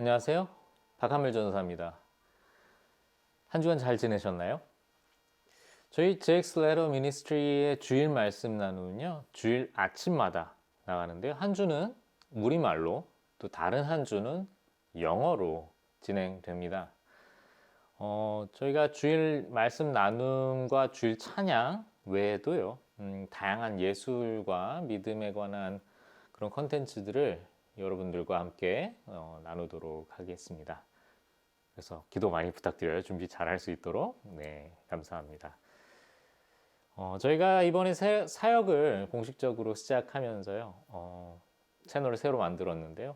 안녕하세요. 박한물 전도사입니다. 한 주간 잘 지내셨나요? 저희 JX Letter Ministry의 주일 말씀 나누는요, 주일 아침마다 나가는데요. 한 주는 우리말로, 또 다른 한 주는 영어로 진행됩니다. 저희가 주일 말씀 나눔과 주일 찬양 외에도요, 다양한 예술과 믿음에 관한 그런 컨텐츠들을 여러분들과 함께 나누도록 하겠습니다. 그래서 기도 많이 부탁드려요. 준비 잘 할 수 있도록. 네, 감사합니다. 저희가 이번에 사역을 공식적으로 시작하면서요, 채널을 새로 만들었는데요.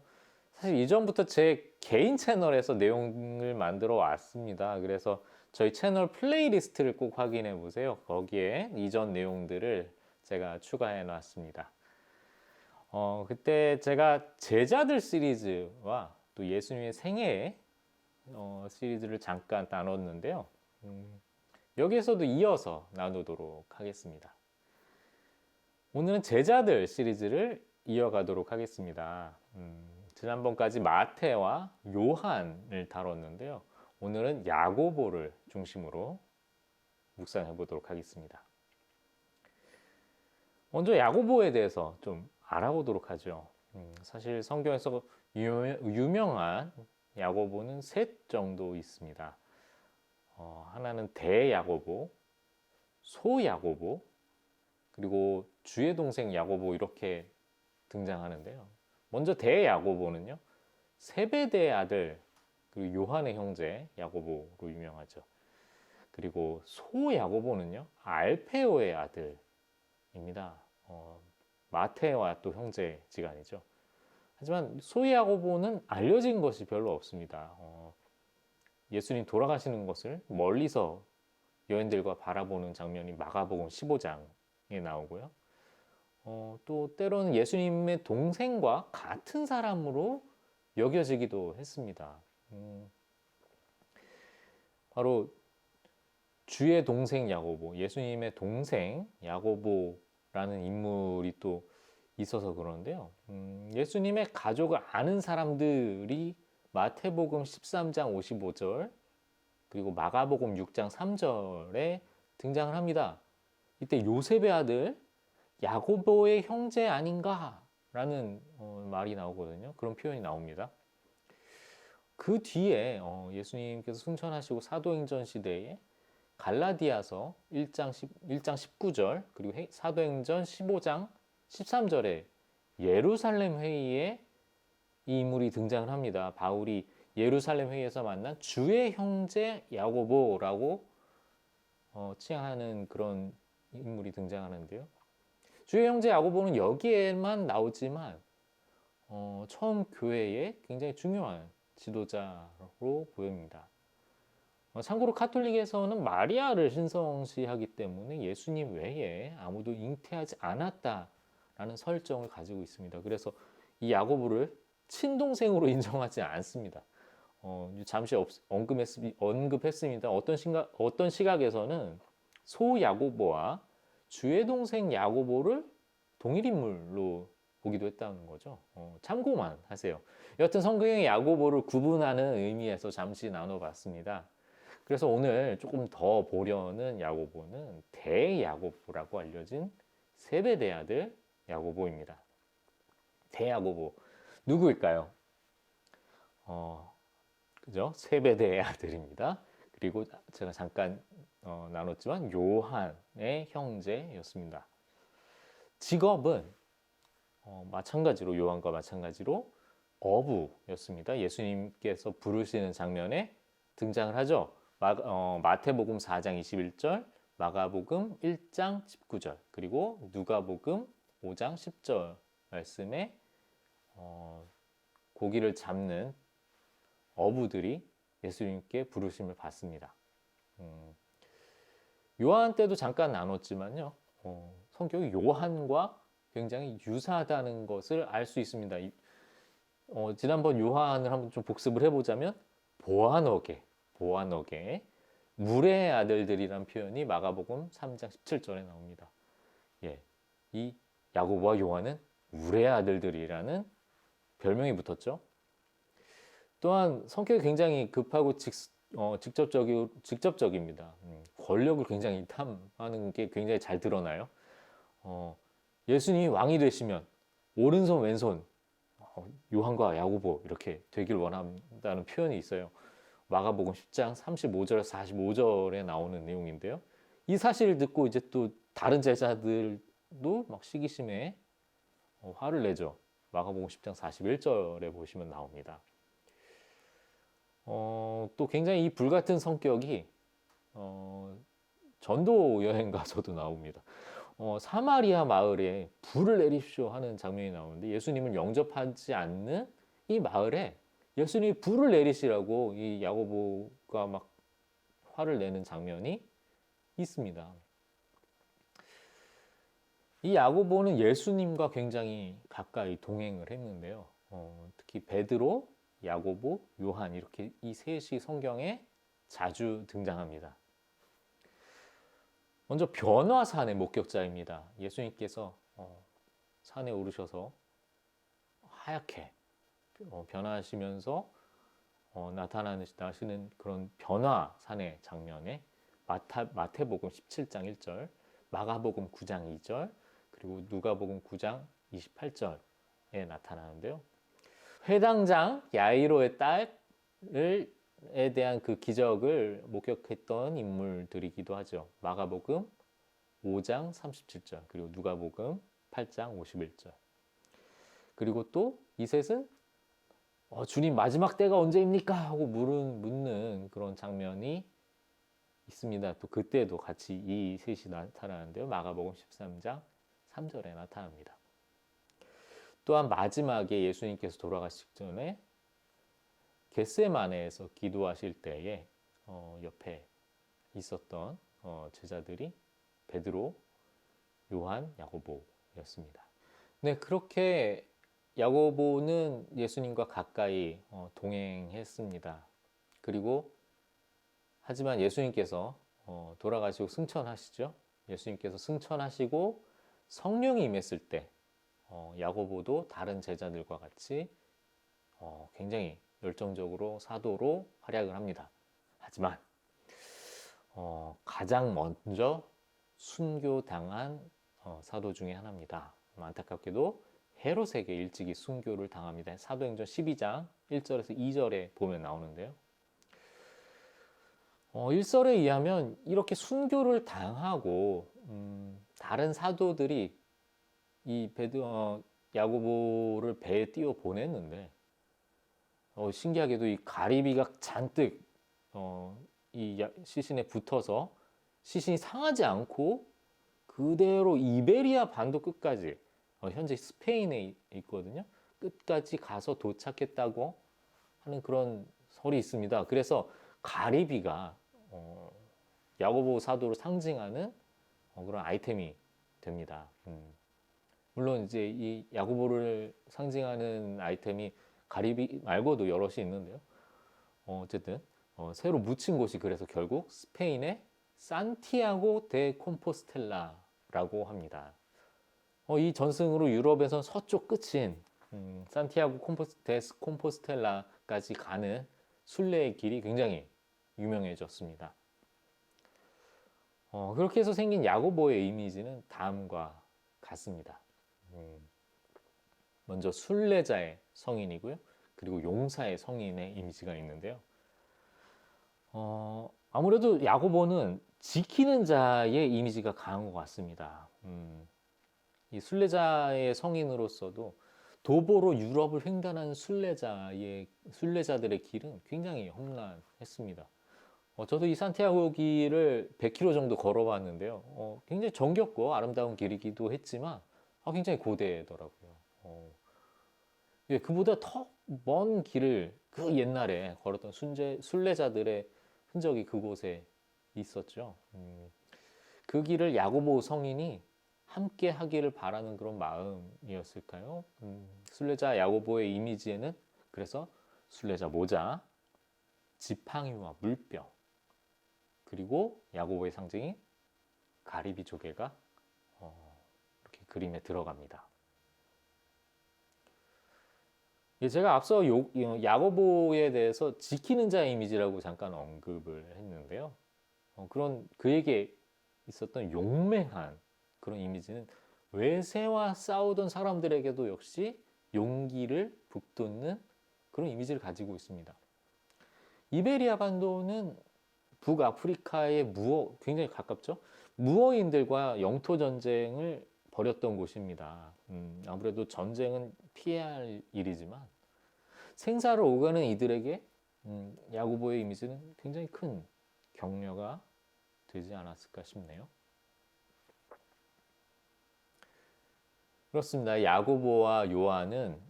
사실 이전부터 제 개인 채널에서 내용을 만들어 왔습니다. 그래서 저희 채널 플레이리스트를 꼭 확인해 보세요. 거기에 이전 내용들을 제가 추가해 놨습니다. 그때 제가 제자들 시리즈와 또 예수님의 생애 시리즈를 잠깐 나눴는데요. 여기에서도 이어서 나누도록 하겠습니다. 오늘은 제자들 시리즈를 이어가도록 하겠습니다. 지난번까지 마태와 요한을 다뤘는데요. 오늘은 야고보를 중심으로 묵상해 보도록 하겠습니다. 먼저 야고보에 대해서 좀 알아보도록 하죠. 사실 성경에서 유명한 야고보는 셋 정도 있습니다. 하나는 대야고보, 소야고보, 그리고 주의 동생 야고보 이렇게 등장하는데요. 먼저 대야고보는요, 세베대의 아들, 그리고 요한의 형제 야고보로 유명하죠. 그리고 소야고보는요, 알페오의 아들입니다. 마테와 또 형제지간이죠. 하지만 소야고보는 알려진 것이 별로 없습니다. 예수님 돌아가시는 것을 멀리서 여인들과 바라보는 장면이 마가복음 15장에 나오고요. 또 때로는 예수님의 동생과 같은 사람으로 여겨지기도 했습니다. 바로 주의 동생 야고보, 예수님의 동생 야고보라는 인물이 또 있어서 그러는데요. 예수님의 가족을 아는 사람들이 마태복음 13장 55절 그리고 마가복음 6장 3절에 등장을 합니다. 이때 요셉의 아들 야고보의 형제 아닌가? 라는 말이 나오거든요. 그런 표현이 나옵니다. 그 뒤에 예수님께서 승천하시고 사도행전 시대에 갈라디아서 1장 19절 그리고 사도행전 15장 13절에 예루살렘 회의에 이 인물이 등장을 합니다. 바울이 예루살렘 회의에서 만난 주의 형제 야고보라고 칭하는 그런 인물이 등장하는데요. 주의 형제 야고보는 여기에만 나오지만 처음 교회의 굉장히 중요한 지도자로 보입니다. 참고로 카톨릭에서는 마리아를 신성시하기 때문에 예수님 외에 아무도 잉태하지 않았다라는 설정을 가지고 있습니다. 그래서 이 야고보를 친동생으로 인정하지 않습니다. 잠시 언급했습니다. 어떤 시각에서는 소야고보와 주의 동생 야고보를 동일 인물로 보기도 했다는 거죠. 참고만 하세요. 여튼 성경의 야고보를 구분하는 의미에서 잠시 나눠봤습니다. 그래서 오늘 조금 더 보려는 야고보는 대야고보라고 알려진 세베대 아들 야고보입니다. 대야고보 누구일까요? 그죠? 세베대의 아들입니다. 그리고 제가 잠깐 나눴지만 요한의 형제였습니다. 직업은 마찬가지로 요한과 마찬가지로 어부였습니다. 예수님께서 부르시는 장면에 등장을 하죠. 마태복음 4장 21절, 마가복음 1장 19절, 그리고 누가복음 5장 10절 말씀에 고기를 잡는 어부들이 예수님께 부르심을 받습니다. 요한 때도 잠깐 나눴지만요. 성경이 요한과 굉장히 유사하다는 것을 알 수 있습니다. 지난번 요한을 한번 좀 복습을 해보자면 보아너게 물의 아들들이란 표현이 마가복음 3장 17절에 나옵니다. 예, 이 야고보와 요한은 물의 아들들이라는 별명이 붙었죠. 또한 성격이 굉장히 급하고 직접적입니다. 권력을 굉장히 탐하는 게 굉장히 잘 드러나요. 예수님이 왕이 되시면 오른손 왼손 요한과 야고보 이렇게 되길 원한다는 표현이 있어요. 마가복음 10장 35절에서 45절에 나오는 내용인데요. 이 사실을 듣고 이제 또 다른 제자들도 막 시기심에 화를 내죠. 마가복음 10장 41절에 보시면 나옵니다. 또 굉장히 이 불같은 성격이 전도 여행 가서도 나옵니다. 사마리아 마을에 불을 내리십시오 하는 장면이 나오는데 예수님을 영접하지 않는 이 마을에 예수님이 불을 내리시라고 이 야고보가 막 화를 내는 장면이 있습니다. 이 야고보는 예수님과 굉장히 가까이 동행을 했는데요. 특히 베드로, 야고보, 요한 이렇게 이 셋이 성경에 자주 등장합니다. 먼저 변화산의 목격자입니다. 예수님께서 산에 오르셔서 하얗게 변화하시면서 나타나시는 그런 변화산의 장면에 마태복음 17장 1절, 마가복음 9장 2절, 그리고 누가복음 9장 28절에 나타나는데요. 회당장 야이로의 딸에 대한 그 기적을 목격했던 인물들이기도 하죠. 마가복음 5장 37절, 그리고 누가복음 8장 51절. 그리고 또 이 셋은 주님 마지막 때가 언제입니까? 하고 묻는 그런 장면이 있습니다. 또 그때도 같이 이 셋이 나타나는데요. 마가복음 13장 3절에 나타납니다. 또한 마지막에 예수님께서 돌아가시기 전에 겟세마네에서 기도하실 때에 옆에 있었던 제자들이 베드로, 요한, 야고보였습니다. 네, 그렇게 야고보는 예수님과 가까이 동행했습니다. 그리고 하지만 예수님께서 돌아가시고 승천하시죠. 예수님께서 승천하시고 성령이 임했을 때 야고보도 다른 제자들과 같이 굉장히 열정적으로 사도로 활약을 합니다. 하지만 가장 먼저 순교당한 사도 중에 하나입니다. 안타깝게도 헤롯에게 일찍이 순교를 당합니다. 사도행전 12장 1절에서 2절에 보면 나오는데요. 1설에 의하면 이렇게 순교를 당하고 다른 사도들이 이 야고보를 배에 띄워 보냈는데 신기하게도 이 가리비가 잔뜩 이 시신에 붙어서 시신이 상하지 않고 그대로 이베리아 반도 끝까지 현재 스페인에 있거든요. 끝까지 가서 도착했다고 하는 그런 설이 있습니다. 그래서 가리비가 야고보 사도를 상징하는 그런 아이템이 됩니다. 물론 이제 이 야고보를 상징하는 아이템이 가리비 말고도 여럿이 있는데요. 어쨌든 새로 묻힌 곳이 그래서 결국 스페인의 산티아고 데 콤포스텔라라고 합니다. 이 전승으로 유럽에선 서쪽 끝인 산티아고 데 콤포스텔라까지 가는 순례의 길이 굉장히 유명해졌습니다. 그렇게 해서 생긴 야고보의 이미지는 다음과 같습니다. 먼저 순례자의 성인이고요. 그리고 용사의 성인의 이미지가 있는데요. 아무래도 야고보는 지키는 자의 이미지가 강한 것 같습니다. 이 순례자의 성인으로서도 도보로 유럽을 횡단한 순례자들의 길은 굉장히 험난했습니다. 저도 이 산티아고 길을 100km 정도 걸어봤는데요. 굉장히 정겹고 아름다운 길이기도 했지만 굉장히 고되더라고요. 예, 그보다 더 먼 길을 그 옛날에 걸었던 순례자들의 흔적이 그곳에 있었죠. 그 길을 야고보 성인이 함께 하기를 바라는 그런 마음이었을까요? 순례자 야고보의 이미지에는 그래서 순례자 모자, 지팡이와 물병, 그리고 야고보의 상징인 가리비 조개가 이렇게 그림에 들어갑니다. 예, 제가 앞서 야고보에 대해서 지키는 자의 이미지라고 잠깐 언급을 했는데요. 그런 그에게 있었던 용맹한 그런 이미지는 외세와 싸우던 사람들에게도 역시 용기를 북돋는 그런 이미지를 가지고 있습니다. 이베리아 반도는 북아프리카의 굉장히 가깝죠. 무어인들과 영토 전쟁을 벌였던 곳입니다. 아무래도 전쟁은 피해야 할 일이지만 생사를 오가는 이들에게 야고보의 이미지는 굉장히 큰 격려가 되지 않았을까 싶네요. 그렇습니다. 야고보와 요한은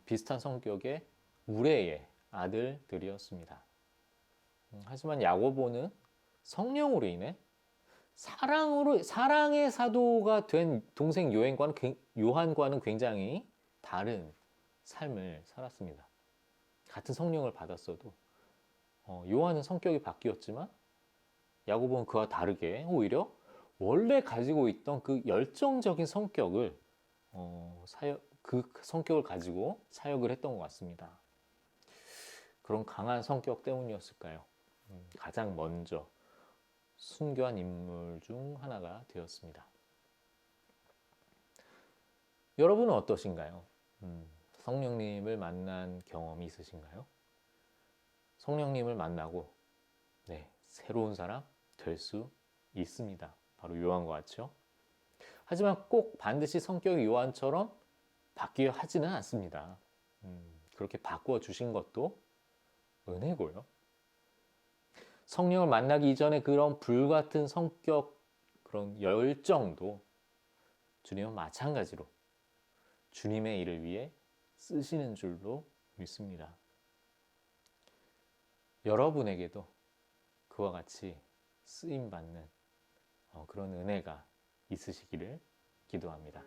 비슷한 성격의 우레의 아들들이었습니다. 하지만 야고보는 성령으로 인해 사랑의 사도가 된 동생 요한과는 굉장히 다른 삶을 살았습니다. 같은 성령을 받았어도 요한은 성격이 바뀌었지만 야고보는 그와 다르게 오히려 원래 가지고 있던 그 열정적인 성격을 그 성격을 가지고 사역을 했던 것 같습니다. 그런 강한 성격 때문이었을까요? 가장 먼저 순교한 인물 중 하나가 되었습니다. 여러분은 어떠신가요? 성령님을 만난 경험이 있으신가요? 성령님을 만나고 새로운 사람 될 수 있습니다. 바로 요한과 같죠? 하지만 꼭 반드시 성격이 요한처럼 바뀌어야 하지는 않습니다. 그렇게 바꾸어 주신 것도 은혜고요. 성령을 만나기 이전에 그런 불같은 성격, 그런 열정도 주님은 마찬가지로 주님의 일을 위해 쓰시는 줄로 믿습니다. 여러분에게도 그와 같이 쓰임받는 그런 은혜가 있으시기를 기도합니다.